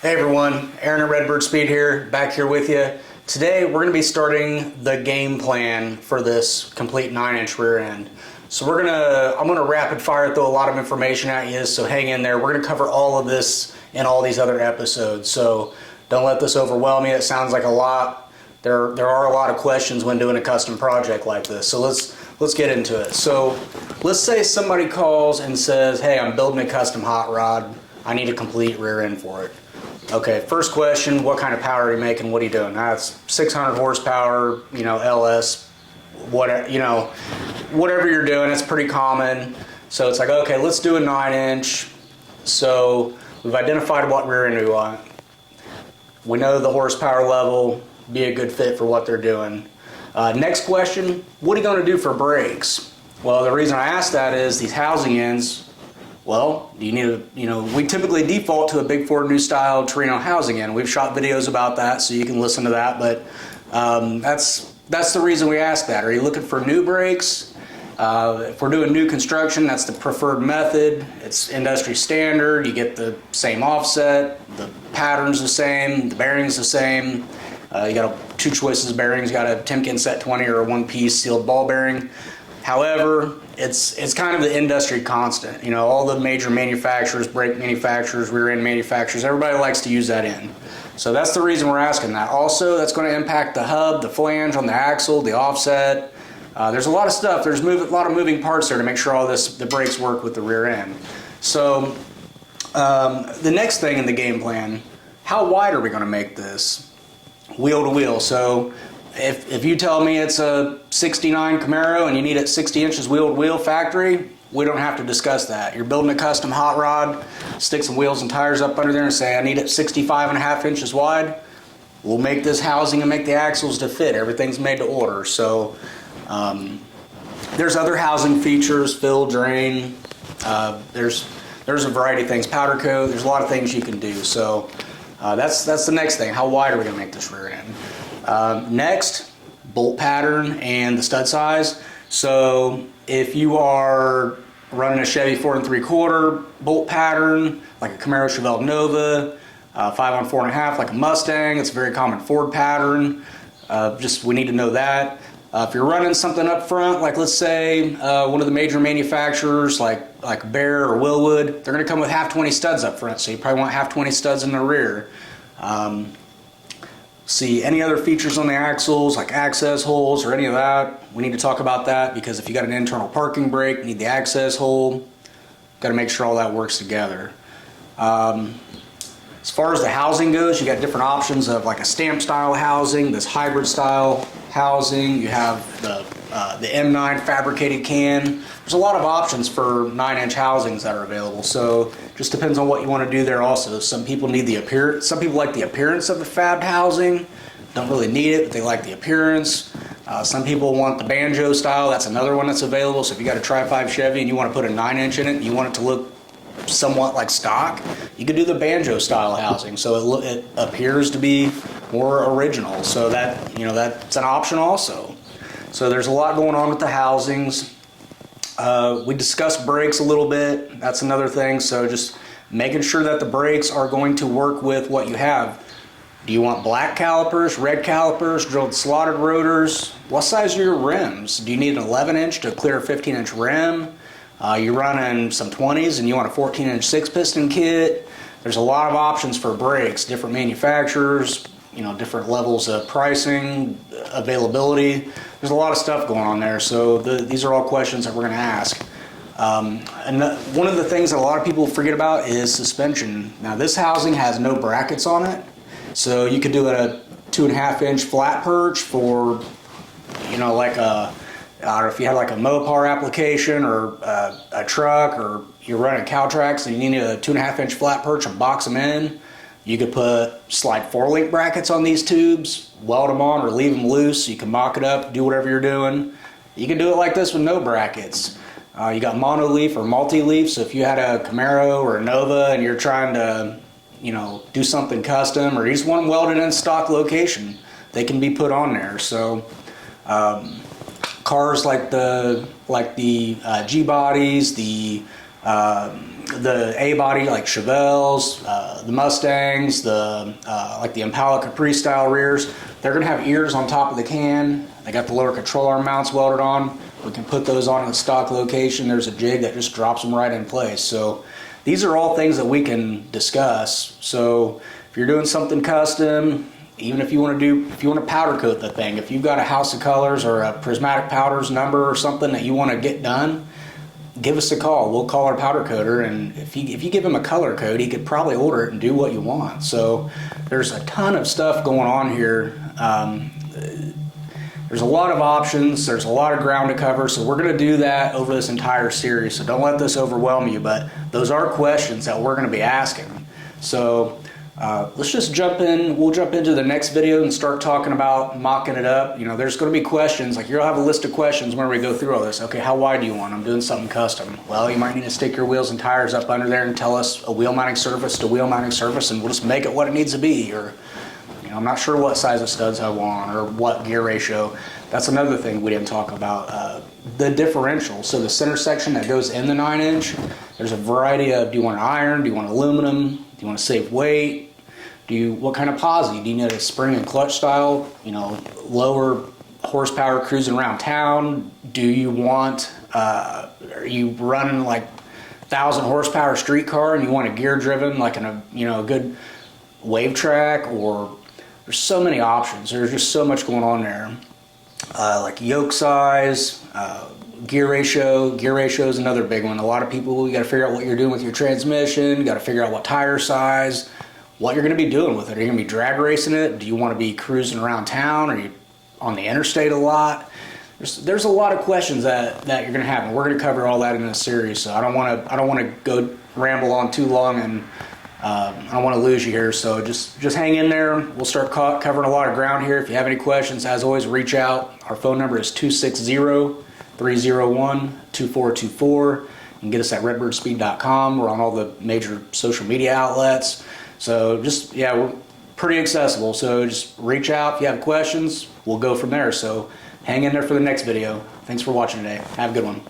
Hey everyone, Aaron at Redbird Speed here, back here with you. Today we're going to be starting the game plan for this complete 9-inch rear end. So I'm going to rapid fire throw a lot of information at you, so hang in there. We're going to cover all of this in all these other episodes, so don't let this overwhelm you. It sounds like a lot. There are a lot of questions when doing a custom project like this, so let's get into it. So let's say somebody calls and says, hey, I'm building a custom hot rod. I need a complete rear end for it. Okay, first question, what kind of power are you making? What are you doing? That's 600 horsepower, LS, whatever you're doing, it's pretty common. So it's like, okay, let's do a 9-inch. So we've identified what rear end we want. We know the horsepower level, be a good fit for what they're doing. Next question, what are you going to do for brakes? Well, the reason I ask that is these housing ends, well, you need we typically default to a big Ford New Style Torino housing end. We've shot videos about that, so you can listen to that, but that's the reason we ask that. Are you looking for new brakes? If we're doing new construction, that's the preferred method. It's industry standard. You get the same offset, the pattern's the same, the bearing's the same. You got two choices of bearings. You got a Timken Set 20 or a one-piece sealed ball bearing. However, it's kind of the industry constant. All the major manufacturers, brake manufacturers, rear end manufacturers, everybody likes to use that end. So that's the reason we're asking that. Also, that's going to impact the hub, the flange on the axle, the offset. There's a lot of stuff. There's a lot of moving parts there to make sure all the brakes work with the rear end. So the next thing in the game plan, how wide are we going to make this? Wheel to wheel. So if you tell me it's a 69 Camaro and you need it 60 inches wheel to wheel factory, we don't have to discuss that. You're building a custom hot rod, stick some wheels and tires up under there and say, I need it 65.5 inches wide. We'll make this housing and make the axles to fit. Everything's made to order. So there's other housing features, fill, drain. There's a variety of things, powder coat. There's a lot of things you can do. So that's the next thing. How wide are we going to make this rear end? Next, bolt pattern and the stud size. So if you are running a Chevy 4 3/4 bolt pattern, like a Camaro Chevelle Nova, 5 on 4.5, like a Mustang, it's a very common Ford pattern. We need to know that. If you're running something up front, like let's say one of the major manufacturers, like Bear or Willwood, they're going to come with half 20 studs up front, so you probably want half 20 studs in the rear. See any other features on the axles, like access holes or any of that. We need to talk about that because if you got an internal parking brake, you need the access hole. Got to make sure all that works together. As far as the housing goes, you got different options of like a stamp style housing, this hybrid style housing. You have the M9 fabricated can. There's a lot of options for 9-inch housings that are available. So just depends on what you want to do there also. Some people need the appearance. Some people like the appearance of the fabbed housing. Don't really need it, but they like the appearance. Some people want the Banjo style. That's another one that's available. So if you got a Tri-5 Chevy and you want to put a 9-inch in it and you want it to look somewhat like stock, you could do the Banjo style housing. So it appears to be more original. So that's an option also. So there's a lot going on with the housings. We discussed brakes a little bit. That's another thing. So just making sure that the brakes are going to work with what you have. Do you want black calipers, red calipers, drilled slotted rotors? What size are your rims? Do you need an 11-inch to clear a 15-inch rim? You're running some 20s and you want a 14-inch 6-piston kit. There's a lot of options for brakes, different manufacturers, different levels of pricing, availability. There's a lot of stuff going on there, so these are all questions that we're going to ask. And one of the things that a lot of people forget about is suspension. Now this housing has no brackets on it, so you could do a 2.5-inch flat perch for, like I don't know if you had like a Mopar application or a truck, or you're running cow tracks and you need a 2.5-inch flat perch and box them in. You could slide 4-link brackets on these tubes, weld them on or leave them loose. You can mock it up, do whatever you're doing. You can do it like this with no brackets. You got mono-leaf or multi-leaf, so if you had a Camaro or a Nova and you're trying to, do something custom, or you just want them welded in stock location, they can be put on there. So cars like the G-bodies, the The A body like Chevelles, the Mustangs, like the Impala Capri style rears, they're going to have ears on top of the can. They got the lower control arm mounts welded on. We can put those on in the stock location. There's a jig that just drops them right in place. So these are all things that we can discuss. So if you're doing something custom, even if you want to powder coat the thing, if you've got a house of colors or a prismatic powders number or something that you want to get done, give us a call. We'll call our powder coater, and if you give him a color code, he could probably order it and do what you want. So there's a ton of stuff going on here. There's a lot of options. There's a lot of ground to cover. So we're going to do that over this entire series. So don't let this overwhelm you, but those are questions that we're going to be asking. So let's just jump in. We'll jump into the next video and start talking about mocking it up. You know, there's going to be questions. Like, you'll have a list of questions when we go through all this. Okay, how wide do you want? I'm doing something custom. Well, you might need to stick your wheels and tires up under there and tell us a wheel mounting surface to wheel mounting surface, and we'll just make it what it needs to be. Or, you know, I'm not sure what size of studs I want or what gear ratio. That's another thing we didn't talk about. The differential. So the center section that goes in the 9-inch, there's a variety of, do you want iron? Do you want aluminum? Do you want to save weight? What kind of posi? Do you need a spring and clutch style, you know, lower horsepower cruising around town? Do you want, are you running like 1,000 horsepower street car and you want a gear driven, like a good wave track? Or there's so many options. There's just so much going on there. Like yoke size, gear ratio. Gear ratio is another big one. A lot of people, you got to figure out what you're doing with your transmission. You got to figure out what tire size, what you're going to be doing with it. Are you going to be drag racing it? Do you want to be cruising around town? Are you on the interstate a lot? There's a lot of questions that you're going to have, and we're going to cover all that in this series. So I don't want to go ramble on too long, and I don't want to lose you here. So just hang in there. We'll start covering a lot of ground here. If you have any questions, as always, reach out. Our phone number is 260-301-2424. You can get us at redbirdspeed.com. We're on all the major social media outlets. So we're pretty accessible. So just reach out if you have questions. We'll go from there. So hang in there for the next video. Thanks for watching today. Have a good one.